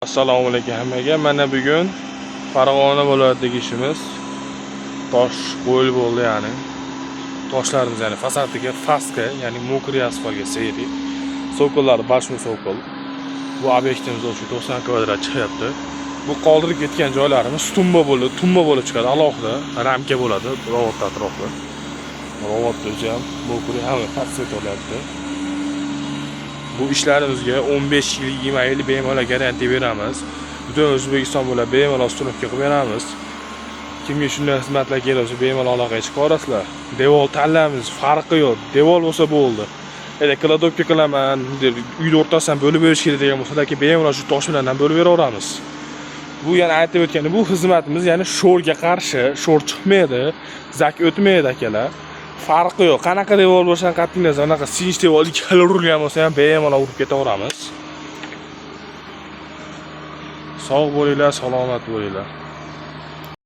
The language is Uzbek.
Assalomu alaykum hammaga. Mana bugun Farg'ona viloyatidagi ishimiz tosh qo'yilib bo'ldi, ya'ni toshlarimiz, ya'ni fasadiga faska, ya'ni mokriy asfaltga seyri. Sokollar bashmu sokol. Bu obyektimiz o'sha 90 kvadrat chiqyapti. Bu qoldirib ketgan joylarimiz tumba bo'lib chiqadi, alohida ramka bo'ladi, robot atrofida. Robotda ham mokriy hamma faska to'layapti. Bu ishlarimizga 15 yil, 20 yil bemalol garantiya beramiz. Butun O'zbekiston bo'ylab bemalol ustunovka qilib beramiz. Kimga shunday xizmatlar kerak bo'lsa bemalol aloqaga chiqib olasizlar. Devor tanlamiz, farqi yo'q. Devor bo'lsa bo'ldi. Kladovka qilaman deb uyni o'rtasidan bo'lib berish kerak degan bo'lsa, bemalol shu tosh bilan ham bo'lib beraveramiz. Bu yana aytib o'tgani, bu xizmatimiz, ya'ni sho'rga qarshi, sho'r chiqmaydi, zak o'tmaydi akalar. Farqi yo'q. Qanaqa devor bo'lsa qat'iy nazar, anaqa sinch devor ikkala urilgan bo'lsa ham bemalol urib ketaveramiz. Sog' bo'linglar, salomat bo'linglar.